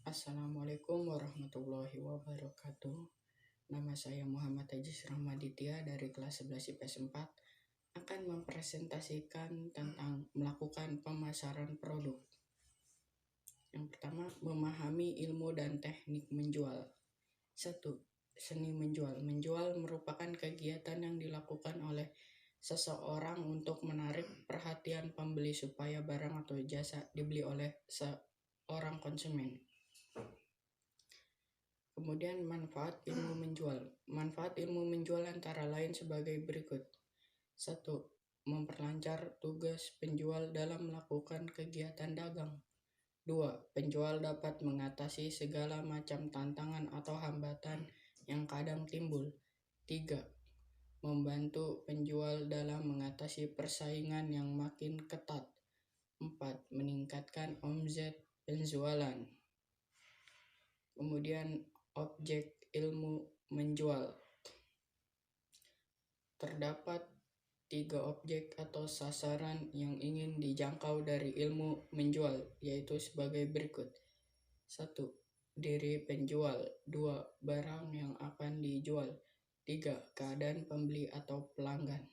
Assalamualaikum warahmatullahi wabarakatuh. Nama saya Muhammad Ajis Rahmaditya dari kelas 11 IPS 4 akan mempresentasikan tentang melakukan pemasaran produk. Yang pertama, memahami ilmu dan teknik menjual. 1. Seni menjual. Menjual merupakan kegiatan yang dilakukan oleh seseorang untuk menarik perhatian pembeli supaya barang atau jasa dibeli oleh seorang konsumen. Kemudian manfaat ilmu menjual. Manfaat ilmu menjual antara lain sebagai berikut. 1. Memperlancar tugas penjual dalam melakukan kegiatan dagang. 2. Penjual dapat mengatasi segala macam tantangan atau hambatan yang kadang timbul. 3. Membantu penjual dalam mengatasi persaingan yang makin ketat. 4. Meningkatkan omzet penjualan. Kemudian objek ilmu menjual. Terdapat 3 objek atau sasaran yang ingin dijangkau dari ilmu menjual, yaitu sebagai berikut. 1. Diri penjual. 2. Barang yang akan dijual. 3. Keadaan pembeli atau pelanggan.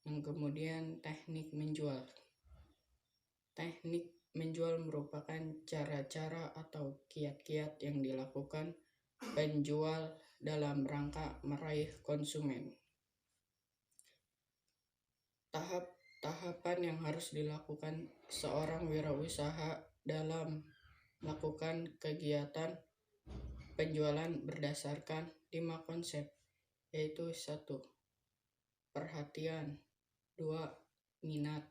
Yang kemudian teknik menjual. Teknik menjual merupakan cara-cara atau kiat-kiat yang dilakukan penjual dalam rangka meraih konsumen. Tahapan yang harus dilakukan seorang wirausaha dalam melakukan kegiatan penjualan berdasarkan 5 konsep, yaitu 1. Perhatian. 2. Minat.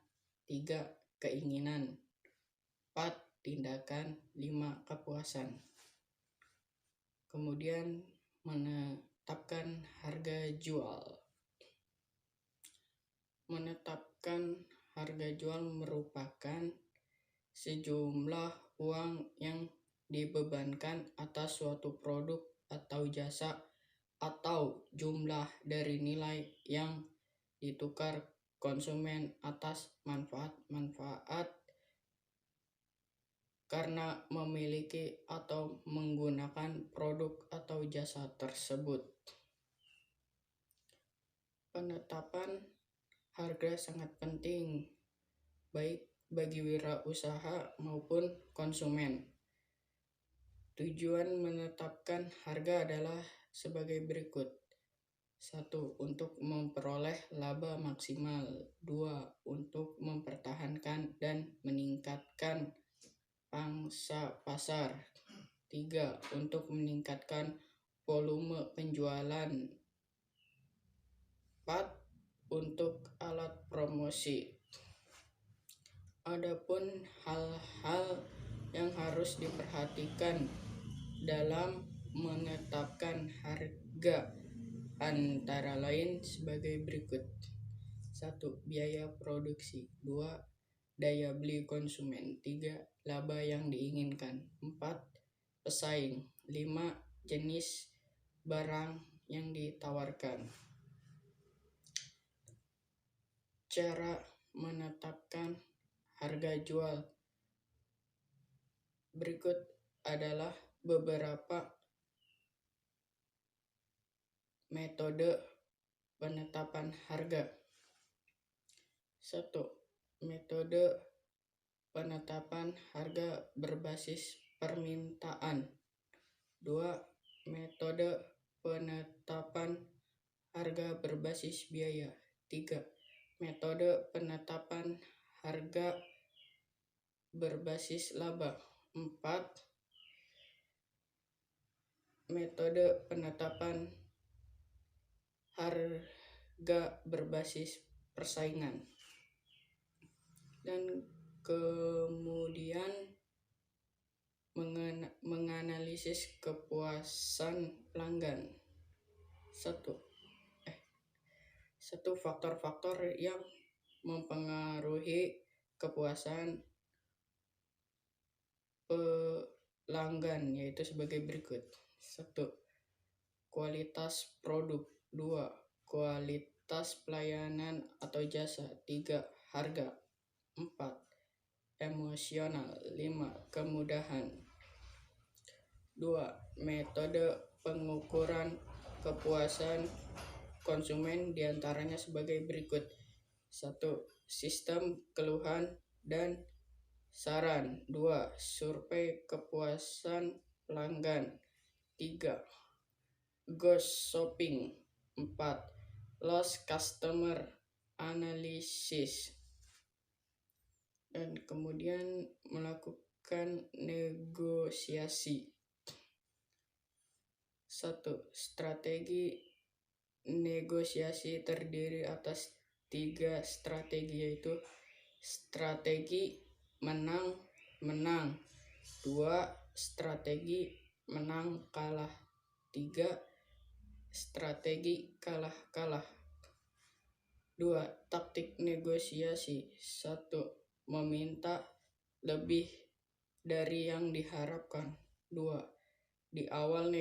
3. Keinginan. 4. Tindakan. 5. Kepuasan. Kemudian menetapkan harga jual. Menetapkan harga jual merupakan sejumlah uang yang dibebankan atas suatu produk atau jasa atau jumlah dari nilai yang ditukar konsumen atas manfaat-manfaat karena memiliki atau menggunakan produk atau jasa tersebut. Penetapan harga sangat penting baik bagi wirausaha maupun konsumen. Tujuan menetapkan harga adalah sebagai berikut. 1. Untuk memperoleh laba maksimal. 2. Untuk mempertahankan dan meningkatkan pangsa pasar. 3. Untuk meningkatkan volume penjualan. 4. Untuk alat promosi. Adapun hal-hal yang harus diperhatikan dalam menetapkan harga antara lain sebagai berikut. 1. Biaya produksi. 2. Daya beli konsumen. 3. Laba yang diinginkan. 4. Pesaing. 5. Jenis barang yang ditawarkan. Cara menetapkan harga jual berikut adalah beberapa metode penetapan harga. 1. Metode penetapan harga berbasis permintaan. 2. Metode penetapan harga berbasis biaya. 3. Metode penetapan harga berbasis laba. 4. Metode penetapan harga berbasis persaingan. Dan kemudian menganalisis kepuasan pelanggan. 1. Faktor-faktor yang mempengaruhi kepuasan pelanggan yaitu sebagai berikut. 1. Kualitas produk. 2. Kualitas pelayanan atau jasa. 3. Harga. 4. emosional. 5. Kemudahan. 2. Metode pengukuran kepuasan konsumen diantaranya sebagai berikut. 1. Sistem keluhan dan saran. 2. Survei kepuasan pelanggan. 3. Ghost shopping. 4. Lost customer analysis. Dan kemudian melakukan negosiasi. 1. Strategi negosiasi terdiri atas 3 strategi, yaitu strategi menang-menang, 2. Strategi menang-kalah, 3. Strategi kalah-kalah. 2. Taktik negosiasi. 1. Meminta lebih dari yang diharapkan. 2. Di awal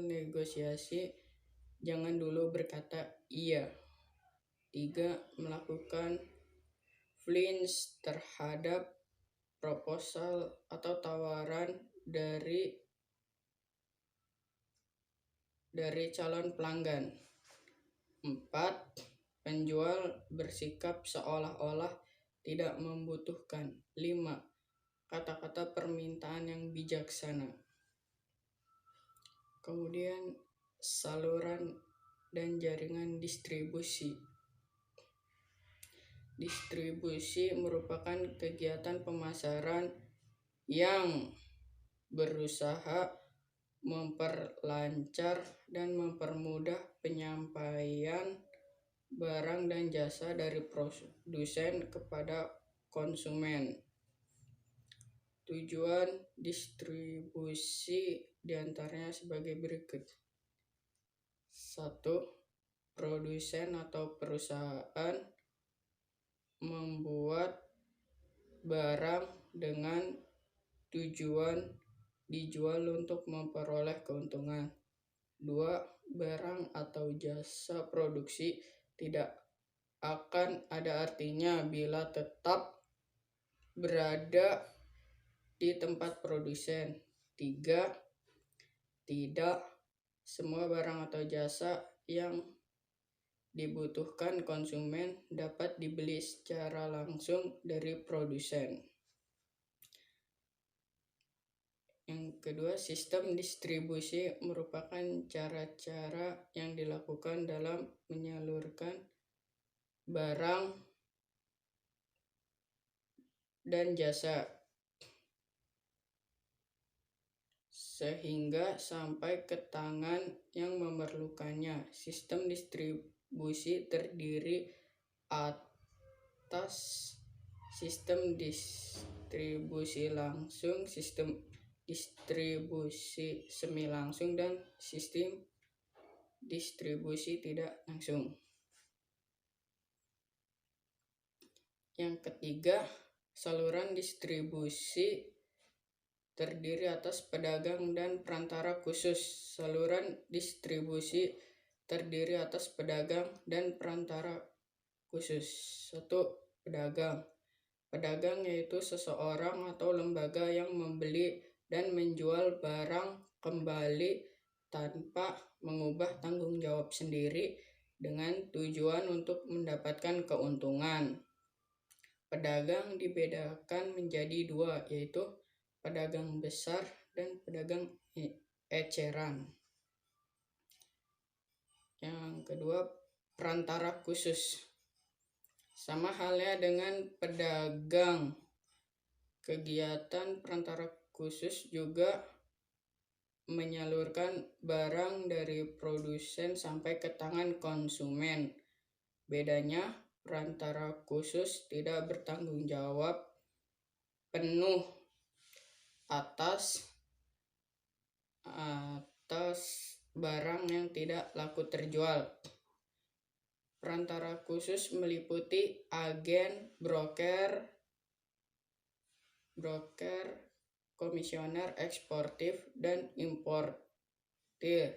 negosiasi jangan dulu berkata iya. 3. Melakukan flinch terhadap proposal atau tawaran dari calon pelanggan. 4. Penjual bersikap seolah-olah tidak membutuhkan. 5. Kata-kata permintaan yang bijaksana. Kemudian saluran dan jaringan distribusi. Distribusi merupakan kegiatan pemasaran yang berusaha memperlancar dan mempermudah penyampaian barang dan jasa dari produsen kepada konsumen. Tujuan distribusi diantaranya sebagai berikut. 1. Produsen atau perusahaan membuat barang dengan tujuan dijual untuk memperoleh keuntungan. 2. Barang atau jasa produksi tidak akan ada artinya bila tetap berada di tempat produsen. 3. Tidak semua barang atau jasa yang dibutuhkan konsumen dapat dibeli secara langsung dari produsen. Yang kedua, sistem distribusi merupakan cara-cara yang dilakukan dalam menyalurkan barang dan jasa sehingga sampai ke tangan yang memerlukannya. Sistem distribusi terdiri atas sistem distribusi langsung, sistem distribusi semi langsung, dan sistem distribusi tidak langsung. Yang ketiga, saluran distribusi terdiri atas pedagang dan perantara khusus. Saluran distribusi terdiri atas pedagang dan perantara khusus. 1. Pedagang. Pedagang yaitu seseorang atau lembaga yang membeli dan menjual barang kembali tanpa mengubah tanggung jawab sendiri dengan tujuan untuk mendapatkan keuntungan. Pedagang dibedakan menjadi 2, yaitu pedagang besar dan pedagang eceran. Yang kedua, perantara khusus. Sama halnya dengan pedagang, kegiatan perantara khusus juga menyalurkan barang dari produsen sampai ke tangan konsumen. Bedanya, perantara khusus tidak bertanggung jawab penuh atas barang yang tidak laku terjual. Perantara khusus meliputi agen, broker, komisioner, eksportir, dan importir.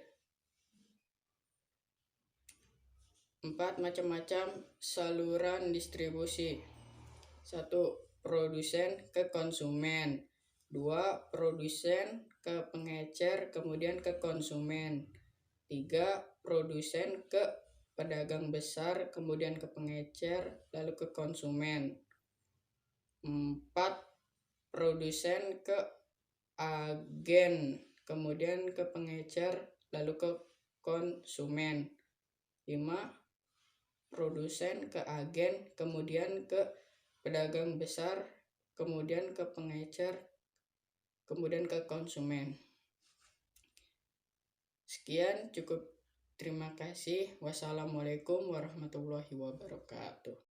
4. Macam-macam saluran distribusi. 1. Produsen ke konsumen. 2. Produsen ke pengecer kemudian ke konsumen. 3. Produsen ke pedagang besar kemudian ke pengecer lalu ke konsumen. 4. Produsen ke agen kemudian ke pengecer lalu ke konsumen. 5. Produsen ke agen kemudian ke pedagang besar kemudian ke pengecer kemudian ke konsumen. Sekian, cukup. Terima kasih. Wassalamualaikum warahmatullahi wabarakatuh.